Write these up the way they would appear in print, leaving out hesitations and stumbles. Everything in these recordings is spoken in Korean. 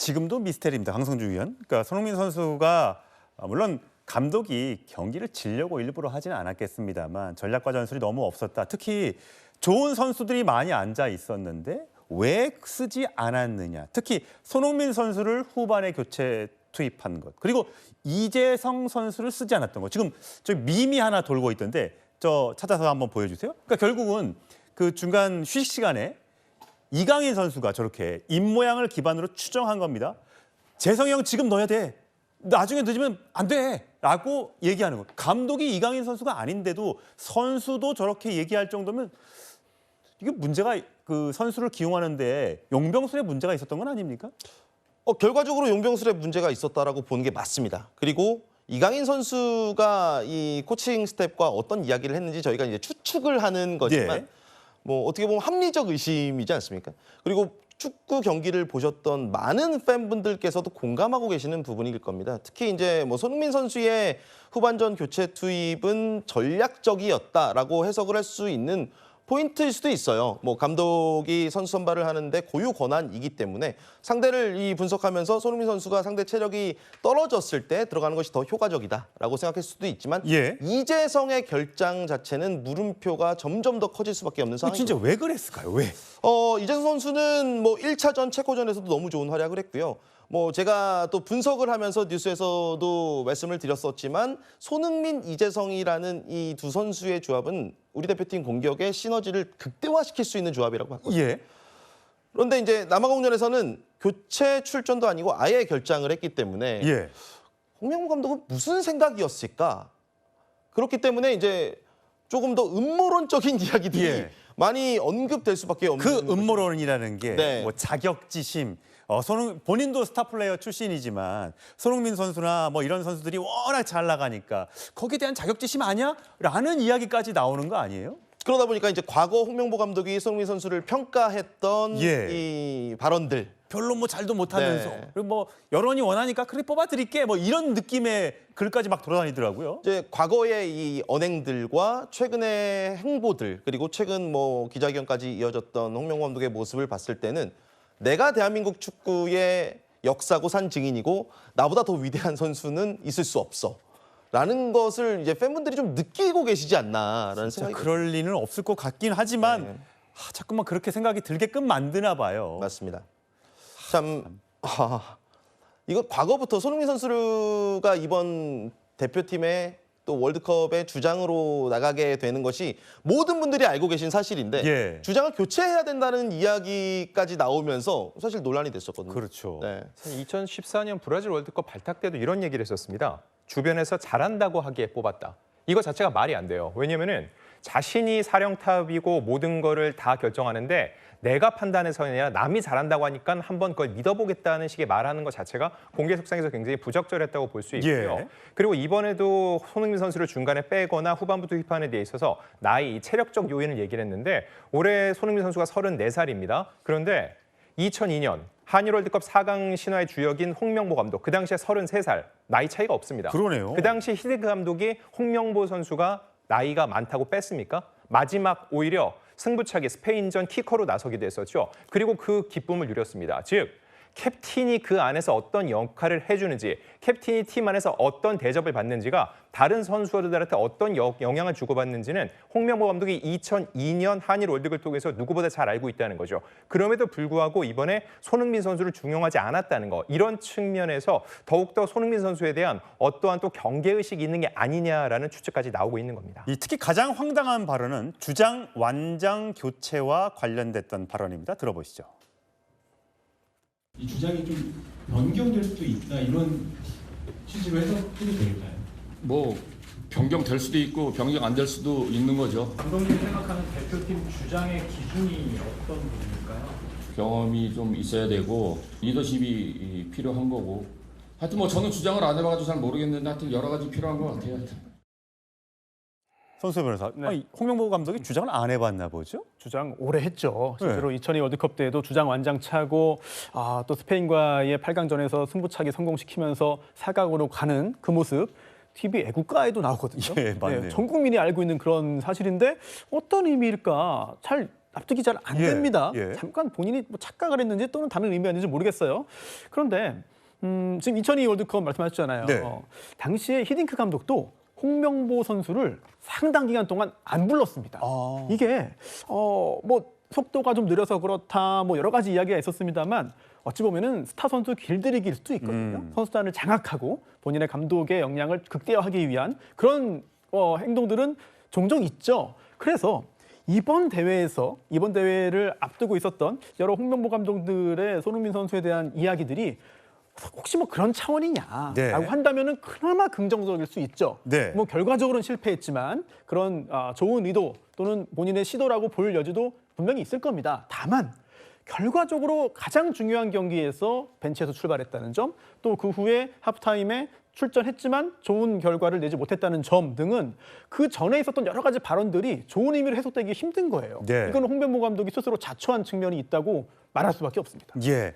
지금도 미스테리입니다. 강성주 위원. 그러니까 손흥민 선수가 물론 감독이 경기를 지려고 일부러 하지는 않았겠습니다만 전략과 전술이 너무 없었다. 특히 좋은 선수들이 많이 앉아 있었는데 왜 쓰지 않았느냐. 특히 손흥민 선수를 후반에 교체 투입한 것. 그리고 이재성 선수를 쓰지 않았던 것. 지금 저 밈이 하나 돌고 있던데 저 찾아서 한번 보여주세요. 그러니까 결국은 그 중간 휴식 시간에 이강인 선수가 저렇게 입모양을 기반으로 추정한 겁니다. 재성이 형 지금 넣어야 돼. 나중에 늦으면 안 돼. 라고 얘기하는 거. 감독이 이강인 선수가 아닌데도 선수도 저렇게 얘기할 정도면 이게 문제가 그 선수를 기용하는데 용병술에 문제가 있었던 건 아닙니까? 결과적으로 용병술에 문제가 있었다라고 보는 게 맞습니다. 그리고 이강인 선수가 이 코칭 스텝과 어떤 이야기를 했는지 저희가 이제 추측을 하는 거지만 예. 뭐 어떻게 보면 합리적 의심이지 않습니까? 그리고 축구 경기를 보셨던 많은 팬분들께서도 공감하고 계시는 부분일 겁니다. 특히 이제 뭐 손흥민 선수의 후반전 교체 투입은 전략적이었다라고 해석을 할 수 있는 포인트일 수도 있어요. 뭐 감독이 선수 선발을 하는데 고유 권한이기 때문에 상대를 분석하면서 손흥민 선수가 상대 체력이 떨어졌을 때 들어가는 것이 더 효과적이다라고 생각할 수도 있지만 예. 이재성의 결장 자체는 물음표가 점점 더 커질 수밖에 없는 상황이죠. 진짜 왜 그랬을까요? 왜? 이재성 선수는 뭐 1차전 체코전에서도 너무 좋은 활약을 했고요. 뭐 제가 또 분석을 하면서 뉴스에서도 말씀을 드렸었지만 손흥민, 이재성이라는 이 두 선수의 조합은 우리 대표팀 공격의 시너지를 극대화시킬 수 있는 조합이라고 봤거든요. 예. 그런데 이제 남아공전에서는 교체 출전도 아니고 아예 결장을 했기 때문에 예. 홍명보 감독은 무슨 생각이었을까? 그렇기 때문에 이제 조금 더 음모론적인 이야기들이 예. 많이 언급될 수밖에 없는 그 음모론이라는 게 네. 뭐 자격지심, 본인도 스타 플레이어 출신이지만 손흥민 선수나 뭐 이런 선수들이 워낙 잘 나가니까 거기에 대한 자격지심 아니야? 라는 이야기까지 나오는 거 아니에요? 그러다 보니까 이제 과거 홍명보 감독이 손흥민 선수를 평가했던 예. 이 발언들 별로 뭐 잘도 못하면서 네. 그리고 뭐 여론이 원하니까 그래 뽑아드릴게 뭐 이런 느낌의 글까지 막 돌아다니더라고요. 이제 과거의 이 언행들과 최근의 행보들 그리고 최근 뭐 기자회견까지 이어졌던 홍명보 감독의 모습을 봤을 때는 내가 대한민국 축구의 역사고 증인이고 나보다 더 위대한 선수는 있을 수 없어. 라는 것을 이제 팬분들이 좀 느끼고 계시지 않나라는 생각이 그럴 리는 없을 것 같긴 하지만 네. 자꾸만 그렇게 생각이 들게끔 만드나 봐요. 맞습니다. 참 이거 과거부터 손흥민 선수가 이번 대표팀의 또 월드컵의 주장으로 나가게 되는 것이 모든 분들이 알고 계신 사실인데 예. 주장을 교체해야 된다는 이야기까지 나오면서 사실 논란이 됐었거든요. 그렇죠. 네. 2014년 브라질 월드컵 발탁 때도 이런 얘기를 했었습니다. 주변에서 잘한다고 하기에 뽑았다. 이거 자체가 말이 안 돼요. 왜냐면은 자신이 사령탑이고 모든 거를 다 결정하는데 내가 판단해서가 아니라 남이 잘한다고 하니까 한번 그걸 믿어보겠다는 식의 말하는 것 자체가 공개 속상에서 굉장히 부적절했다고 볼 수 있고요. 예. 그리고 이번에도 손흥민 선수를 중간에 빼거나 후반부 투입하는 데 있어서 나이, 체력적 요인을 얘기를 했는데 올해 손흥민 선수가 34살입니다. 그런데 2002년 한일 월드컵 4강 신화의 주역인 홍명보 감독, 그 당시에 33살, 나이 차이가 없습니다. 그러네요. 그 당시 히딩크 감독이 홍명보 선수가 나이가 많다고 뺐습니까? 마지막 오히려 승부차기 스페인전 키커로 나서기도 했었죠. 그리고 그 기쁨을 누렸습니다. 즉 캡틴이 그 안에서 어떤 역할을 해주는지, 캡틴이 팀 안에서 어떤 대접을 받는지가 다른 선수들한테 어떤 영향을 주고받는지는 홍명보 감독이 2002년 한일 월드컵을 통해서 누구보다 잘 알고 있다는 거죠. 그럼에도 불구하고 이번에 손흥민 선수를 중용하지 않았다는 거, 이런 측면에서 더욱더 손흥민 선수에 대한 어떠한 또 경계의식이 있는 게 아니냐라는 추측까지 나오고 있는 겁니다. 특히 가장 황당한 발언은 주장 완장 교체와 관련됐던 발언입니다. 들어보시죠. 이 주장이 좀 변경될 수도 있다 이런 취지로 해석해도 될까요? 뭐 변경될 수도 있고 변경 안 될 수도 있는 거죠. 감독님이 생각하는 대표팀 주장의 기준이 어떤 부분일까요? 경험이 좀 있어야 되고 리더십이 필요한 거고 하여튼 뭐 저는 주장을 안 해봐가지고 잘 모르겠는데 하여튼 여러 가지 필요한 것 같아요. 하여튼. 손수 변호사, 아니, 홍명보 감독이 주장을 안 해봤나 보죠? 주장 오래 했죠. 실제로 네. 2002 월드컵 때에도 주장 완장 차고 또 스페인과의 8강전에서 승부차기 성공시키면서 4강으로 가는 그 모습 TV 애국가에도 나오거든요. 예, 맞네요. 전 국민이 알고 있는 그런 사실인데 어떤 의미일까 잘 납득이 잘 안 예, 됩니다. 예. 잠깐 본인이 뭐 착각을 했는지 또는 다른 의미였는지 모르겠어요. 그런데 지금 2002 월드컵 말씀하셨잖아요. 네. 당시에 히딩크 감독도 홍명보 선수를 상당 기간 동안 안 불렀습니다. 이게 뭐 속도가 좀 느려서 그렇다, 뭐 여러 가지 이야기가 있었습니다만 어찌 보면은 스타 선수 길들이기일 수도 있거든요. 선수단을 장악하고 본인의 감독의 역량을 극대화하기 위한 그런 행동들은 종종 있죠. 그래서 이번 대회를 앞두고 있었던 여러 홍명보 감독들의 손흥민 선수에 대한 이야기들이 혹시 뭐 그런 차원이냐라고 네. 한다면은 그나마 긍정적일 수 있죠. 네. 뭐 결과적으로는 실패했지만 그런 좋은 의도 또는 본인의 시도라고 볼 여지도 분명히 있을 겁니다. 다만 결과적으로 가장 중요한 경기에서 벤치에서 출발했다는 점, 또 그 후에 하프타임에 출전했지만 좋은 결과를 내지 못했다는 점 등은 그 전에 있었던 여러 가지 발언들이 좋은 의미로 해석되기 힘든 거예요. 네. 이건 홍명보 감독이 스스로 자초한 측면이 있다고 말할 수밖에 없습니다. 예.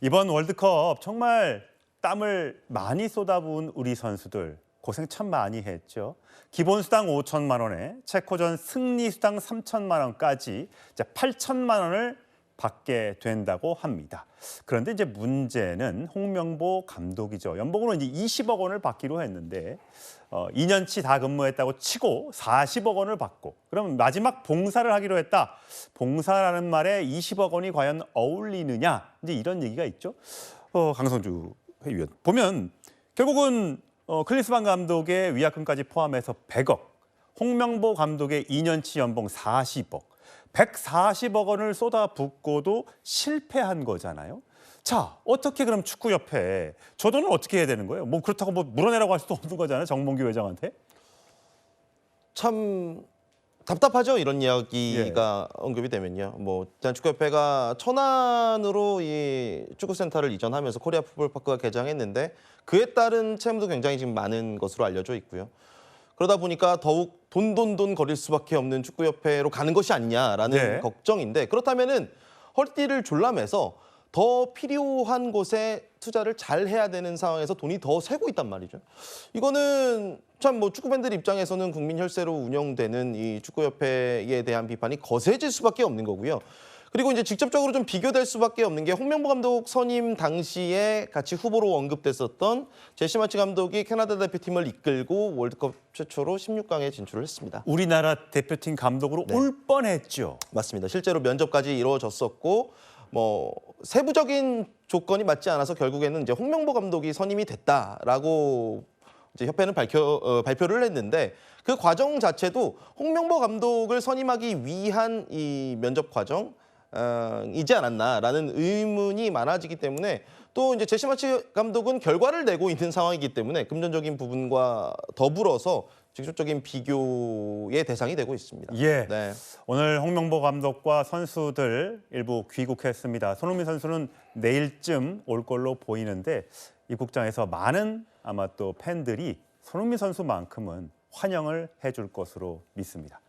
이번 월드컵 정말 땀을 많이 쏟아부은 우리 선수들 고생 참 많이 했죠. 기본 수당 5천만 원에 체코전 승리 수당 3천만 원까지 이제 8천만 원을 받게 된다고 합니다. 그런데 이제 문제는 홍명보 감독이죠. 연봉으로 이제 20억 원을 받기로 했는데 2년치 다 근무했다고 치고 40억 원을 받고 그럼 마지막 봉사를 하기로 했다. 봉사라는 말에 20억 원이 과연 어울리느냐? 이제 이런 얘기가 있죠. 강성주 회의원 보면 결국은 클린스만 감독의 위약금까지 포함해서 100억, 홍명보 감독의 2년치 연봉 40억, 140억 원을 쏟아붓고도 실패한 거잖아요. 자, 어떻게 그럼 축구협회 저 돈은 어떻게 해야 되는 거예요? 뭐 그렇다고 뭐 물어내라고 할 수도 없는 거잖아요. 정몽규 회장한테. 참 답답하죠. 이런 이야기가 언급이 되면요. 뭐 대한축구협회가 천안으로 이 축구센터를 이전하면서 코리아 풋볼파크가 개장했는데 그에 따른 채무도 굉장히 지금 많은 것으로 알려져 있고요. 그러다 보니까 더욱 돈 거릴 수밖에 없는 축구협회로 가는 것이 아니냐라는 네. 걱정인데 그렇다면은 허리띠를 졸라매서 더 필요한 곳에 투자를 잘 해야 되는 상황에서 돈이 더 새고 있단 말이죠. 이거는 참 뭐 축구팬들 입장에서는 국민 혈세로 운영되는 이 축구협회에 대한 비판이 거세질 수밖에 없는 거고요. 그리고 이제 직접적으로 좀 비교될 수밖에 없는 게 홍명보 감독 선임 당시에 같이 후보로 언급됐었던 제시 마치 감독이 캐나다 대표팀을 이끌고 월드컵 최초로 16강에 진출을 했습니다. 우리나라 대표팀 감독으로 네. 올 뻔했죠. 맞습니다. 실제로 면접까지 이루어졌었고 뭐 세부적인 조건이 맞지 않아서 결국에는 이제 홍명보 감독이 선임이 됐다라고 이제 협회는 발표를 했는데 그 과정 자체도 홍명보 감독을 선임하기 위한 이 면접 과정 이지 않았나라는 의문이 많아지기 때문에 또 이제 제시 마치 감독은 결과를 내고 있는 상황이기 때문에 금전적인 부분과 더불어서 직접적인 비교의 대상이 되고 있습니다. 예. 네. 오늘 홍명보 감독과 선수들 일부 귀국했습니다. 손흥민 선수는 내일쯤 올 걸로 보이는데 입국장에서 많은 아마 또 팬들이 손흥민 선수만큼은 환영을 해줄 것으로 믿습니다.